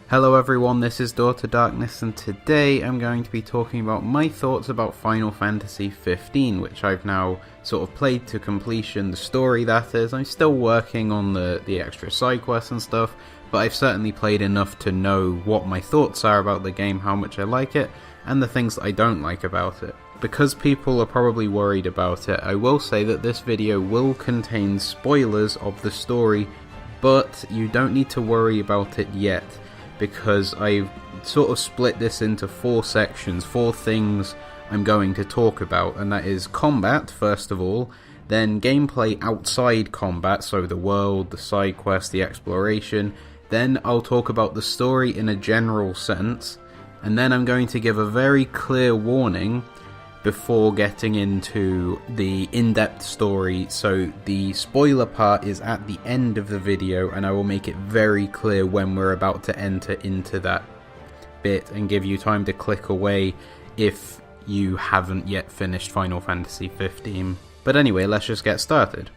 Hello everyone, this is Daughter Darkness, and today I'm going to be talking about my thoughts about Final Fantasy 15, which I've now sort of played to completion, the story that is. I'm still working on the extra side quests and stuff, but I've certainly played enough to know what my thoughts are about the game, how much I like it, and the things that I don't like about it. Because people are probably worried about it, I will say that this video will contain spoilers of the story, but you don't need to worry about it yet, because I've sort of split this into four sections, four things I'm going to talk about, and that is combat, first of all, then gameplay outside combat, so the world, the side quest, the exploration, then I'll talk about the story in a general sense, and then I'm going to give a very clear warning before getting into the in-depth story, so the spoiler part is at the end of the video, and I will make it very clear when we're about to enter into that bit and give you time to click away if you haven't yet finished Final Fantasy 15. But anyway, let's just get started.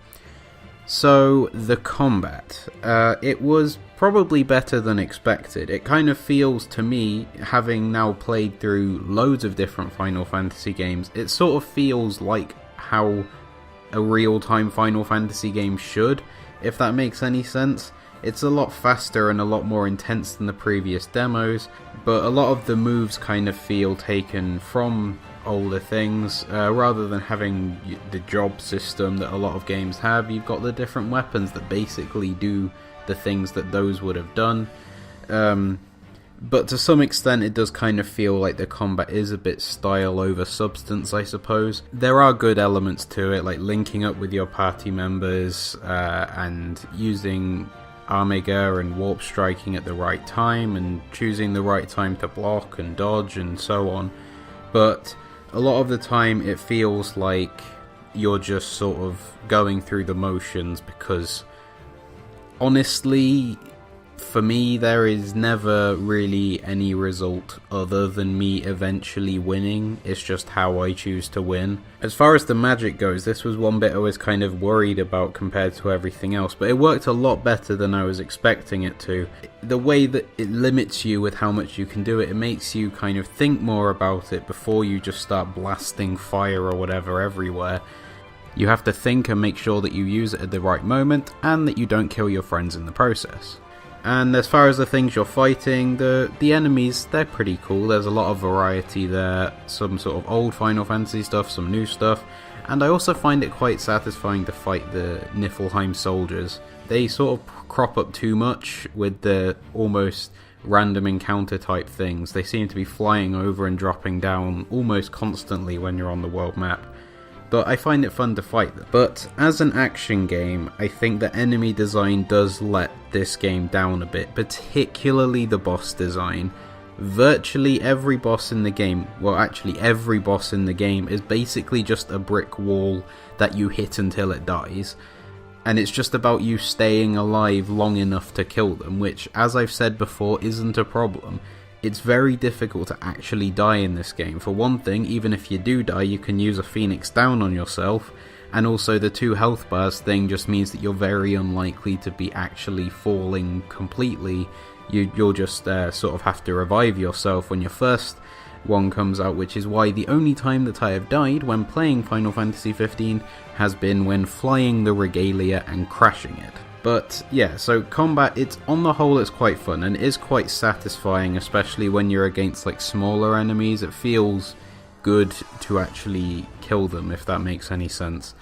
So, the combat. It was probably better than expected. It kind of feels to me, having now played through loads of different Final Fantasy games, it sort of feels like how a real-time Final Fantasy game should, if that makes any sense. It's a lot faster and a lot more intense than the previous demos, but a lot of the moves kind of feel taken from older things. Rather than having the job system that a lot of games have, you've got the different weapons that basically do the things that those would have done. But to some extent it does kind of feel like the combat is a bit style over substance, I suppose. There are good elements to it, like linking up with your party members and using Omega and warp striking at the right time and choosing the right time to block and dodge and so on. But a lot of the time it feels like you're just sort of going through the motions, because honestly, for me, there is never really any result other than me eventually winning. It's just how I choose to win. As far as the magic goes, this was one bit I was kind of worried about compared to everything else, but it worked a lot better than I was expecting it to. The way that it limits you with how much you can do it, it makes you kind of think more about it before you just start blasting fire or whatever everywhere. You have to think and make sure that you use it at the right moment, and that you don't kill your friends in the process. And as far as the things you're fighting, the enemies, they're pretty cool. There's a lot of variety there, some sort of old Final Fantasy stuff, some new stuff, and I also find it quite satisfying to fight the Niflheim soldiers. They sort of crop up too much with the almost random encounter type things. They seem to be flying over and dropping down almost constantly when you're on the world map, but I find it fun to fight them. But as an action game, I think the enemy design does let this game down a bit, particularly the boss design. Virtually every boss in the game, well actually every boss in the game, is basically just a brick wall that you hit until it dies. And it's just about you staying alive long enough to kill them, which, as I've said before, isn't a problem. It's very difficult to actually die in this game. For one thing, even if you do die, you can use a Phoenix down on yourself, and also the 2 health bars thing just means that you're very unlikely to be actually falling completely. You'll just sort of have to revive yourself when your first one comes out, which is why the only time that I have died when playing Final Fantasy 15 has been when flying the regalia and crashing it. But yeah, so combat, on the whole it's quite fun and is quite satisfying, especially when you're against like smaller enemies. It feels good to actually kill them, if that makes any sense.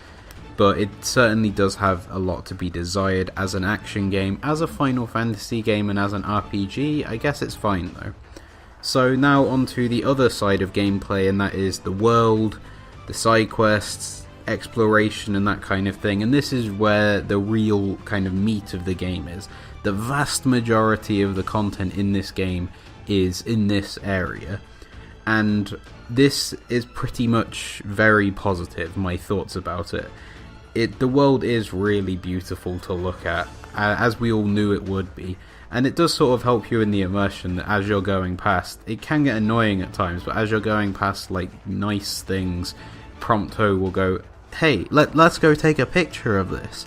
But it certainly does have a lot to be desired as an action game. As a Final Fantasy game and as an RPG, I guess it's fine though. So now onto the other side of gameplay, and that is the world, the side quests, exploration and that kind of thing, and this is where the real kind of meat of the game is. The vast majority of the content in this game is in this area, and this is pretty much very positive, my thoughts about it. The world is really beautiful to look at, as we all knew it would be, and it does sort of help you in the immersion that as you're going past, it can get annoying at times, but as you're going past like nice things, Prompto will go, hey, let's go take a picture of this.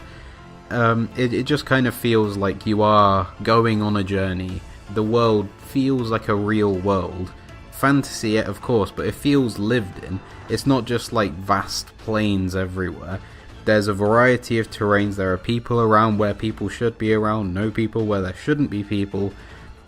It just kind of feels like you are going on a journey the world feels like a real world. Fantasy, of course, but it feels lived in. It's not just like vast plains everywhere. There's a variety of terrains. There are people around where people should be around, no people where there shouldn't be people,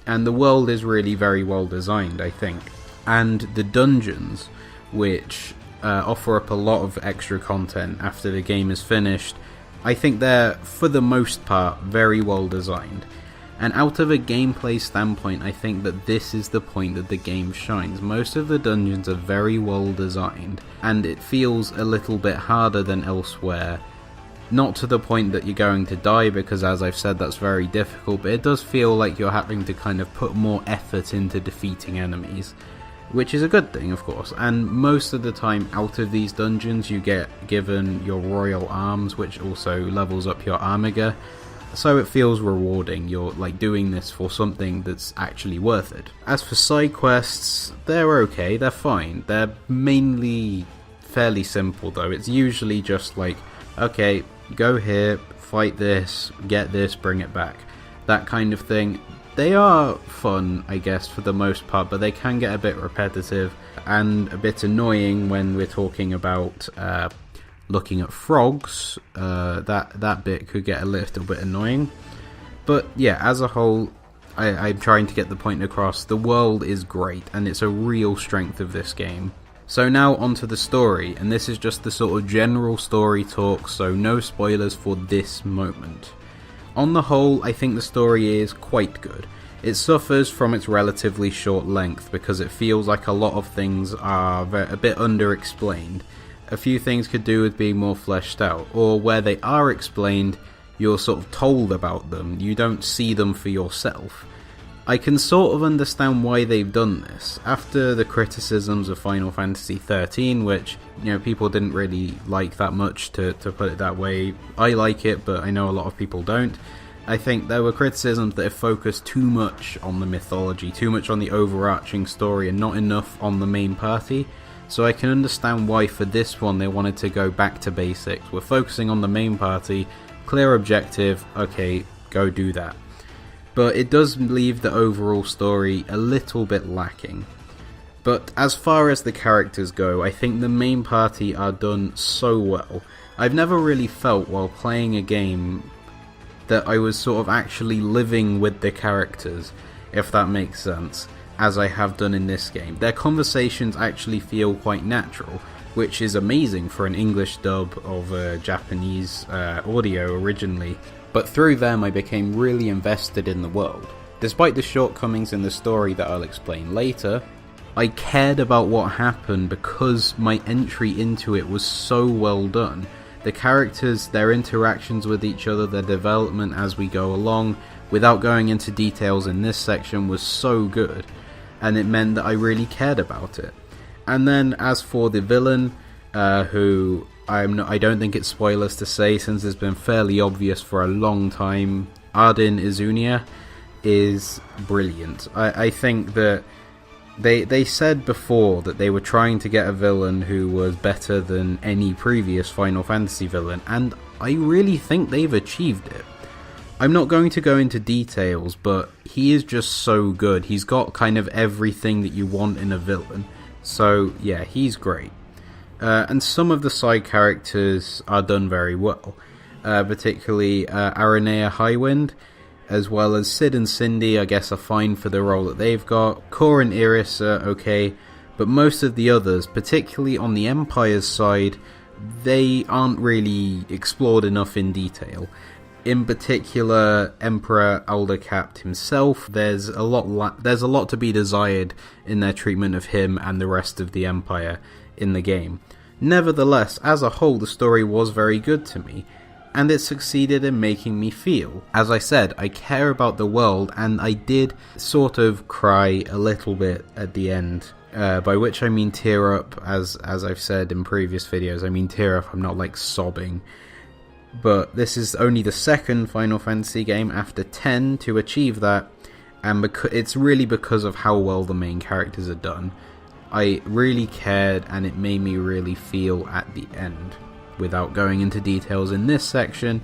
and the world is really very well designed, I think. And the dungeons, which offer up a lot of extra content after the game is finished, I think they're, for the most part, very well designed. And out of a gameplay standpoint, I think that this is the point that the game shines. Most of the dungeons are very well designed, and it feels a little bit harder than elsewhere. Not to the point that you're going to die, because as I've said, that's very difficult, but it does feel like you're having to kind of put more effort into defeating enemies, which is a good thing, of course. And most of the time out of these dungeons you get given your royal arms, which also levels up your armor. So it feels rewarding. You're like doing this for something that's actually worth it. As for side quests, they're okay, they're fine. They're mainly fairly simple though. It's usually just like, okay, go here, fight this, get this, bring it back. That kind of thing. They are fun, I guess, for the most part, but they can get a bit repetitive and a bit annoying when we're talking about looking at frogs. That bit could get a little bit annoying. But yeah, as a whole, I'm trying to get the point across. The world is great, and it's a real strength of this game. So now onto the story, and this is just the sort of general story talk, so no spoilers for this moment. On the whole, I think the story is quite good. It suffers from its relatively short length because it feels like a lot of things are a bit underexplained. A few things could do with being more fleshed out, or where they are explained, you're sort of told about them, you don't see them for yourself. I can sort of understand why they've done this. After the criticisms of Final Fantasy XIII, which, you know, people didn't really like that much, to put it that way. I like it, but I know a lot of people don't. I think there were criticisms that have focused too much on the mythology, too much on the overarching story, and not enough on the main party. So I can understand why for this one they wanted to go back to basics. We're focusing on the main party, clear objective, okay, go do that. But it does leave the overall story a little bit lacking. But as far as the characters go, I think the main party are done so well. I've never really felt while playing a game that I was sort of actually living with the characters, if that makes sense, as I have done in this game. Their conversations actually feel quite natural, which is amazing for an English dub of Japanese audio originally. But through them I became really invested in the world. Despite the shortcomings in the story that I'll explain later, I cared about what happened because my entry into it was so well done. The characters, their interactions with each other, their development as we go along, without going into details in this section, was so good, and it meant that I really cared about it. And then as for the villain, who I don't think it's spoilers to say, since it's been fairly obvious for a long time, Ardyn Izunia is brilliant. I think that they said before that they were trying to get a villain who was better than any previous Final Fantasy villain, and I really think they've achieved it. I'm not going to go into details, but he is just so good. He's got kind of everything that you want in a villain. So yeah, he's great. And some of the side characters are done very well, particularly Aranea Highwind, as well as Sid and Cindy, I guess, are fine for the role that they've got. Core and Iris are okay, but most of the others, particularly on the Empire's side, they aren't really explored enough in detail. In particular, Emperor Aldercapt himself, there's a lot to be desired in their treatment of him and the rest of the Empire in the game. Nevertheless, as a whole, the story was very good to me, and it succeeded in making me feel. As I said, I care about the world, and I did sort of cry a little bit at the end, by which I mean tear up, as I've said in previous videos. I mean tear up, I'm not like sobbing. But this is only the second Final Fantasy game after 10 to achieve that, and it's really because of how well the main characters are done. I really cared, and it made me really feel at the end. Without going into details in this section,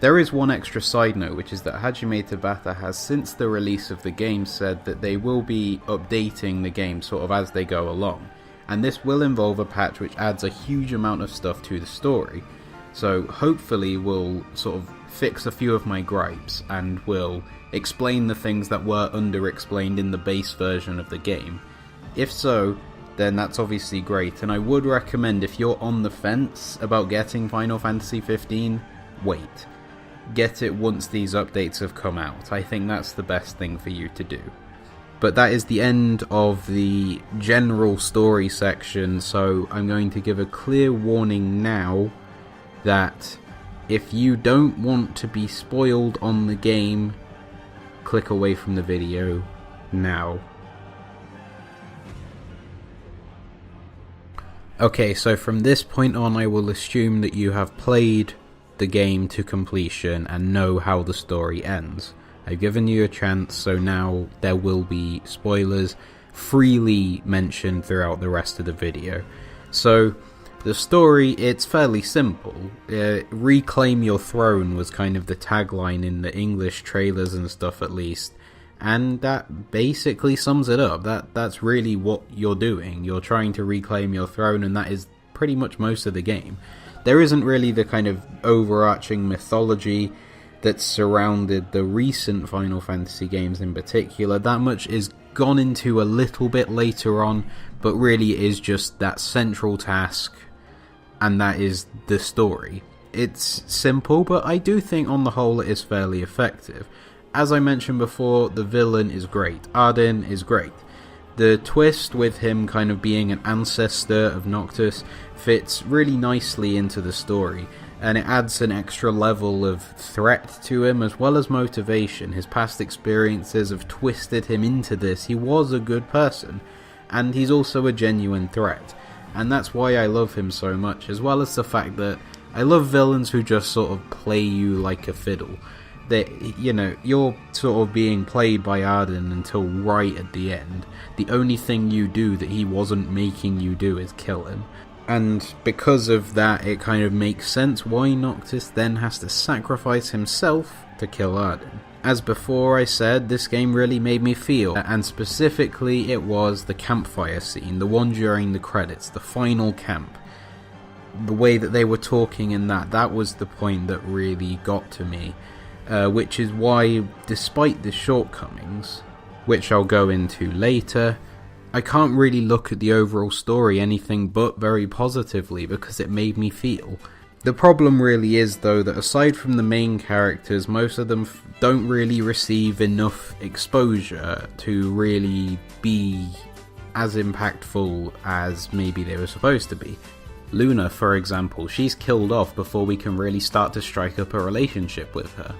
There is one extra side note, which is that Hajime Tabata has, since the release of the game, said that they will be updating the game sort of as they go along. And this will involve a patch which adds a huge amount of stuff to the story. So hopefully we'll sort of fix a few of my gripes and will explain the things that were underexplained in the base version of the game. If so, then that's obviously great, and I would recommend, if you're on the fence about getting Final Fantasy 15, wait. Get it once these updates have come out. I think that's the best thing for you to do. But that is the end of the general story section, so I'm going to give a clear warning now that if you don't want to be spoiled on the game, click away from the video now. Okay, so from this point on I will assume that you have played the game to completion and know how the story ends. I've given you a chance, so now there will be spoilers freely mentioned throughout the rest of the video. So, the story, it's fairly simple. Reclaim your throne was kind of the tagline in the English trailers and stuff at least, and that basically sums it up. That's really what you're doing. You're trying to reclaim your throne, and that is pretty much most of the game. There isn't really the kind of overarching mythology that surrounded the recent Final Fantasy games in particular. That much is gone into a little bit later on, but really it is just that central task, and that is the story. It's simple, but I do think on the whole it is fairly effective. As I mentioned before, the villain is great. Ardyn is great. The twist with him kind of being an ancestor of Noctis fits really nicely into the story, and it adds an extra level of threat to him as well as motivation. His past experiences have twisted him into this. He was a good person, and he's also a genuine threat, and that's why I love him so much, as well as the fact that I love villains who just sort of play you like a fiddle. That, you know, you're sort of being played by Ardyn until right at the end. The only thing you do that he wasn't making you do is kill him. And because of that, it kind of makes sense why Noctis then has to sacrifice himself to kill Ardyn. As before I said, this game really made me feel, and specifically it was the campfire scene, the one during the credits, the final camp. The way that they were talking in that was the point that really got to me. Which is why, despite the shortcomings, which I'll go into later, I can't really look at the overall story anything but very positively because it made me feel. The problem really is, though, that aside from the main characters, most of them don't really receive enough exposure to really be as impactful as maybe they were supposed to be. Luna, for example, she's killed off before we can really start to strike up a relationship with her.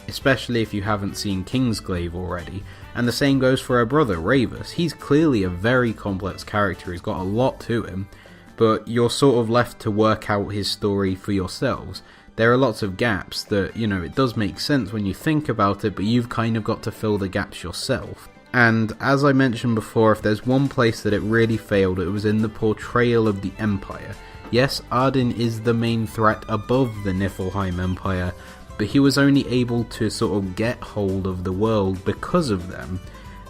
Especially if you haven't seen Kingsglaive already, and the same goes for her brother, Ravus. He's clearly a very complex character, he's got a lot to him, but you're sort of left to work out his story for yourselves. There are lots of gaps that, you know, it does make sense when you think about it, but you've kind of got to fill the gaps yourself. And as I mentioned before, if there's one place that it really failed, it was in the portrayal of the Empire. Yes, Ardyn is the main threat above the Niflheim Empire, but he was only able to sort of get hold of the world because of them,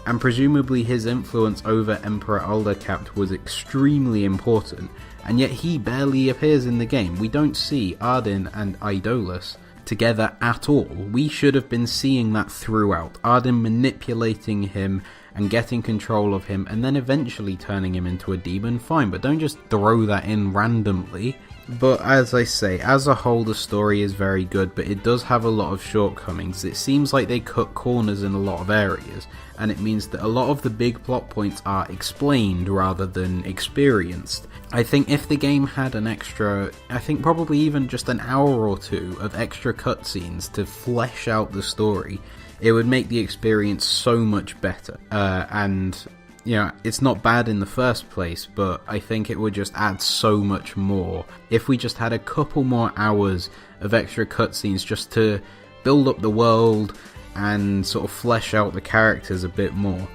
and presumably his influence over Emperor Aldercapt was extremely important, and yet he barely appears in the game. We don't see Ardyn and Idolus together at all. We should have been seeing that throughout, Ardyn manipulating him and getting control of him, and then eventually turning him into a demon, fine, but don't just throw that in randomly. But as I say, as a whole the story is very good, but it does have a lot of shortcomings. It seems like they cut corners in a lot of areas, and it means that a lot of the big plot points are explained rather than experienced. I think if the game had an extra, I think probably even just an hour or two of extra cutscenes to flesh out the story, it would make the experience so much better. And you know, it's not bad in the first place, but I think it would just add so much more if we just had a couple more hours of extra cutscenes just to build up the world and sort of flesh out the characters a bit more.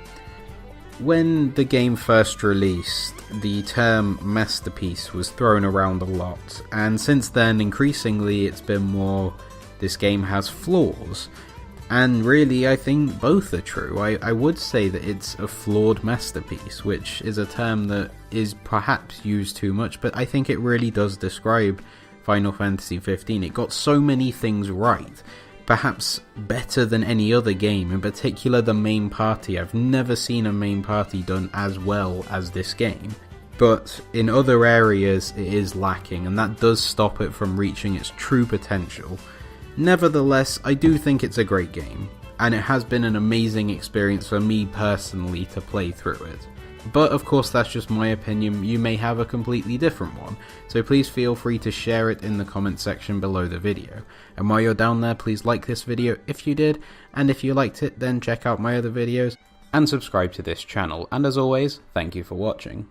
When the game first released, the term masterpiece was thrown around a lot, and since then increasingly it's been more this game has flaws. And really, I think both are true. I would say that it's a flawed masterpiece, which is a term that is perhaps used too much, but I think it really does describe Final Fantasy XV. It got so many things right, perhaps better than any other game, in particular the main party. I've never seen a main party done as well as this game. But in other areas it is lacking, and that does stop it from reaching its true potential. Nevertheless, I do think it's a great game, and it has been an amazing experience for me personally to play through it. But of course that's just my opinion, you may have a completely different one, so please feel free to share it in the comment section below the video. And while you're down there, please like this video if you did, and if you liked it then check out my other videos, and subscribe to this channel, and as always, thank you for watching.